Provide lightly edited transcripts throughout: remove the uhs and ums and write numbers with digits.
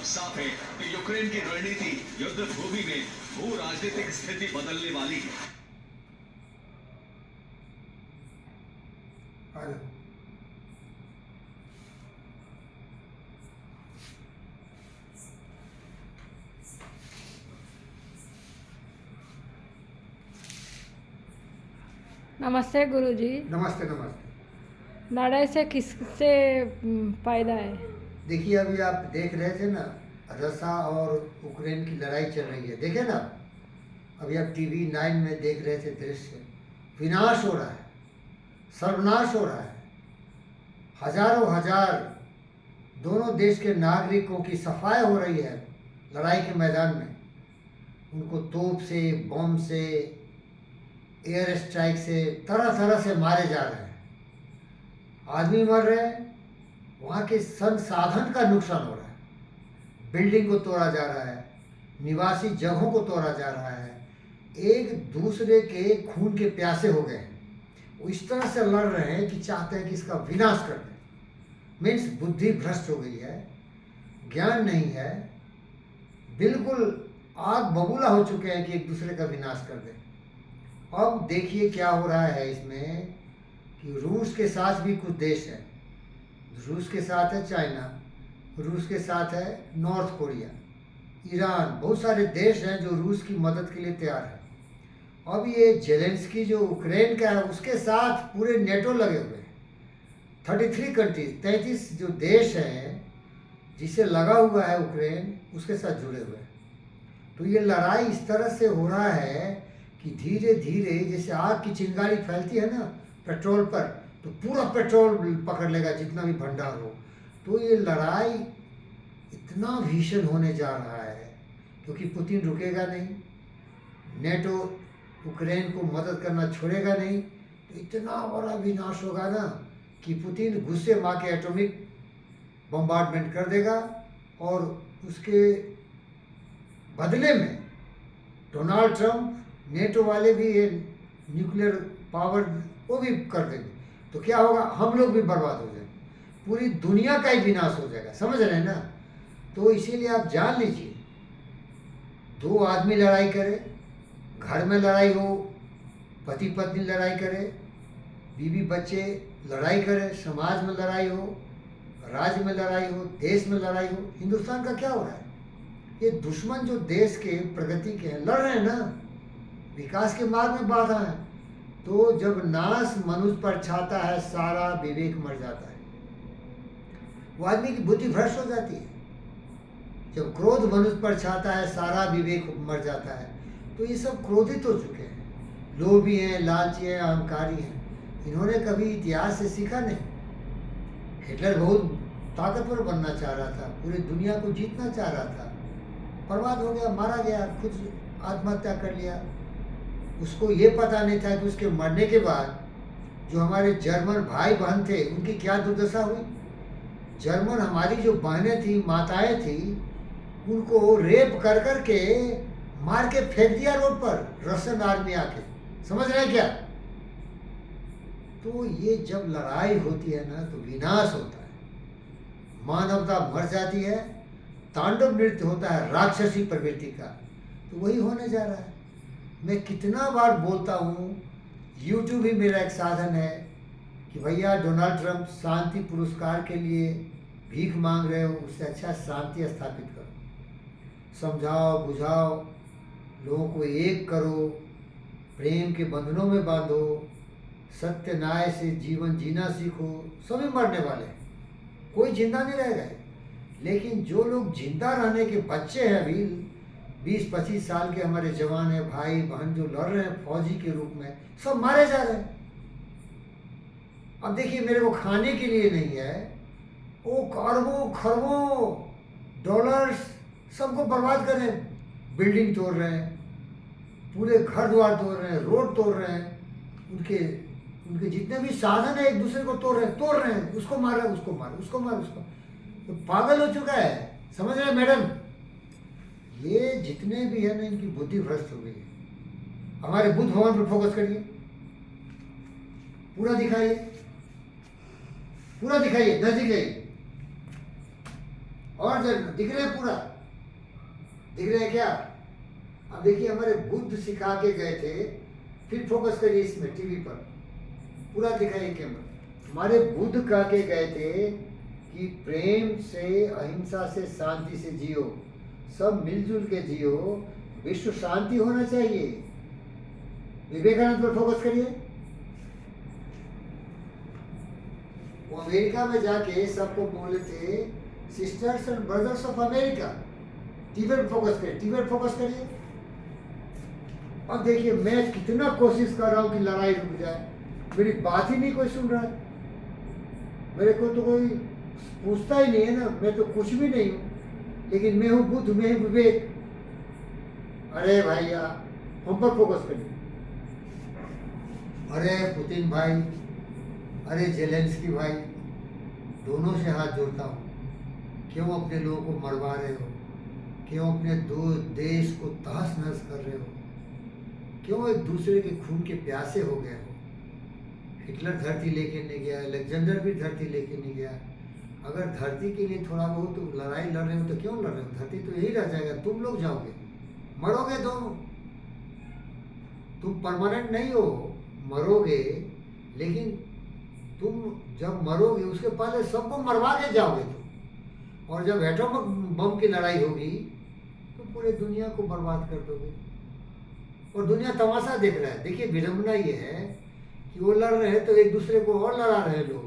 साफ है कि यूक्रेन की रणनीति युद्ध भूमि में भू राजनीतिक स्थिति बदलने वाली है। नमस्ते गुरुजी। नमस्ते नमस्ते। लड़ाई से किससे फायदा है? देखिए, अभी आप देख रहे थे ना, रसा और यूक्रेन की लड़ाई चल रही है, देखे ना? अभी आप टीवी 9 में देख रहे थे दृश्य। विनाश हो रहा है, सर्वनाश हो रहा है। हजारों हजार दोनों देश के नागरिकों की सफाई हो रही है लड़ाई के मैदान में। उनको तोप से, बम से, एयर स्ट्राइक से, तरह तरह से मारे जा रहे हैं। आदमी मर रहे हैं, वहाँ के संसाधन का नुकसान हो रहा है, बिल्डिंग को तोड़ा जा रहा है, निवासी जगहों को तोड़ा जा रहा है, एक दूसरे के खून के प्यासे हो गए हैं। वो इस तरह से लड़ रहे हैं कि चाहते हैं कि इसका विनाश कर दें। मीन्स बुद्धि भ्रष्ट हो गई है, ज्ञान नहीं है, बिल्कुल आग बबूला हो चुके हैं कि एक दूसरे का विनाश कर दें। अब देखिए क्या हो रहा है इसमें कि रूस के साथ भी कुछ देश हैं। रूस के साथ है चाइना, रूस के साथ है नॉर्थ कोरिया, ईरान, बहुत सारे देश हैं जो रूस की मदद के लिए तैयार हैं। अब ये जेलेंस्की जो यूक्रेन का है उसके साथ पूरे नेटो लगे हुए हैं। 33 कंट्रीज, 33 जो देश हैं जिसे लगा हुआ है यूक्रेन, उसके साथ जुड़े हुए हैं। तो ये लड़ाई इस तरह से हो रहा है कि धीरे धीरे जैसे आग की चिंगारी फैलती है ना पेट्रोल पर, तो पूरा पेट्रोल पकड़ लेगा जितना भी भंडार हो। तो ये लड़ाई इतना भीषण होने जा रहा है क्योंकि पुतिन रुकेगा नहीं, नेटो यूक्रेन को मदद करना छोड़ेगा नहीं। तो इतना बड़ा विनाश होगा ना कि पुतिन गुस्से मार के एटॉमिक बम्बार्डमेंट कर देगा और उसके बदले में डोनाल्ड ट्रंप, नेटो वाले भी ये न्यूक्लियर पावर वो भी कर देंगे। तो क्या होगा, हम लोग भी बर्बाद हो जाएंगे, पूरी दुनिया का ही विनाश हो जाएगा। समझ रहे हैं ना? तो इसीलिए आप जान लीजिए, दो आदमी लड़ाई करे, घर में लड़ाई हो, पति पत्नी लड़ाई करे, बीवी बच्चे लड़ाई करे, समाज में लड़ाई हो, राज्य में लड़ाई हो, देश में लड़ाई हो। हिंदुस्तान का क्या हो रहा है? ये दुश्मन जो देश के प्रगति के हैं लड़ रहे हैं ना, विकास के मार्ग में बाधा है। तो जब नाश मनुष्य पर छाता है, सारा विवेक मर जाता है, वो आदमी की बुद्धि भ्रष्ट हो जाती है। जब क्रोध मनुष्य पर छाता है, सारा विवेक मर जाता है। तो ये सब क्रोधित हो चुके हैं, लोभी हैं, लालची हैं, अहंकारी हैं। इन्होंने कभी इतिहास से सीखा नहीं। हिटलर बहुत ताकतवर बनना चाह रहा था, पूरी दुनिया को जीतना चाह रहा था, बर्बाद हो गया, मारा गया, खुद आत्महत्या कर लिया। उसको ये पता नहीं था कि उसके मरने के बाद जो हमारे जर्मन भाई बहन थे उनकी क्या दुर्दशा हुई। जर्मन हमारी जो बहनें थी, माताएं थी, उनको रेप कर कर के मार के फेंक दिया रोड पर रशियन आर्मी आके। समझ रहे हैं क्या? तो ये जब लड़ाई होती है ना तो विनाश होता है, मानवता मर जाती है, तांडव नृत्य होता है राक्षसी प्रवृत्ति का। तो वही होने जा रहा है। मैं कितना बार बोलता हूँ, यूट्यूब ही मेरा एक साधन है कि भैया डोनाल्ड ट्रंप शांति पुरस्कार के लिए भीख मांग रहे हो, उससे अच्छा शांति स्थापित करो, समझाओ बुझाओ, लोगों को एक करो, प्रेम के बंधनों में बांधो, सत्य न्याय से जीवन जीना सीखो। सभी मरने वाले हैं, कोई जिंदा नहीं रहेगा। लेकिन जो लोग जिंदा रहने के बच्चे हैं, अभी 20-25 साल के हमारे जवान हैं, भाई बहन जो लड़ रहे हैं फौजी के रूप में, सब मारे जा रहे हैं। अब देखिए, मेरे को खाने के लिए नहीं है, वो अरबों खरबों डॉलर्स सबको बर्बाद कर रहे हैं, बिल्डिंग तोड़ रहे हैं, पूरे घर द्वार तोड़ रहे हैं, रोड तोड़ रहे हैं, उनके जितने भी साधन है एक दूसरे को तोड़ रहे हैं, उसको मार रहे हैं, उसको मार, उसको मार, उसको। तो पागल हो चुका है। समझ रहे हैं मैडम? ये जितने भी है ना, इनकी बुद्धि भ्रष्ट हो गई है। हमारे बुद्ध भगवान पर फोकस करिए, पूरा दिखाइए, पूरा दिखाइए, नजदीक आइए। और जन्म दिख रहे हैं पूरा, दिख रहे हैं क्या? अब देखिए हमारे बुद्ध सिखा के गए थे, फिर फोकस करिए इसमें टीवी पर, पूरा दिखाइए कैमरा। हमारे बुद्ध कह के गए थे कि प्रेम से, अहिंसा से, शांति से जियो, सब मिलजुल के जियो, विश्व शांति होना चाहिए। विवेकानंद पर फोकस करिए। वो अमेरिका में जाके सबको बोले थे sisters and brothers of America. TV पर फोकस करिए, टीवी पर फोकस करिए। अब देखिए मैं कितना कोशिश कर रहा हूं कि लड़ाई रुक जाए, मेरी बात ही नहीं कोई सुन रहा है। मेरे को तो कोई पूछता ही नहीं है ना, मैं तो कुछ भी नहीं हूं, लेकिन मैं हूं बुद्ध, मैं हूं विवेक। अरे भैया हम पर फोकस करिए। अरे पुतिन भाई, अरे जेलेंस्की भाई, दोनों से हाथ जोड़ता हूँ, क्यों अपने लोगों को मरवा रहे हो? क्यों अपने दो देश को तहस नहस कर रहे हो? क्यों एक दूसरे के खून के प्यासे हो गए हो? हिटलर धरती लेके नहीं गया, अलेक्जेंडर भी धरती लेके नहीं गया। अगर धरती के लिए थोड़ा बहुत तुम लड़ाई लड़ रहे हो तो क्यों लड़ रहे हो? धरती तो यही रह जाएगा, तुम लोग जाओगे, मरोगे दोनों। तुम परमानेंट नहीं हो, मरोगे, लेकिन तुम जब मरोगे उसके पहले सबको मरवा के जाओगे तुम। और जब एटॉमिक बम की लड़ाई होगी तो पूरे दुनिया को बर्बाद कर दोगे। और दुनिया तमाशा देख रहा है। देखिए विडंबना ये है कि वो लड़ रहे हैं तो एक दूसरे को और लड़ा रहे लोग।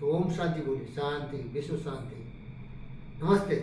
तो ओम शांति बोलिए, शांति, विश्व शांति। नमस्ते।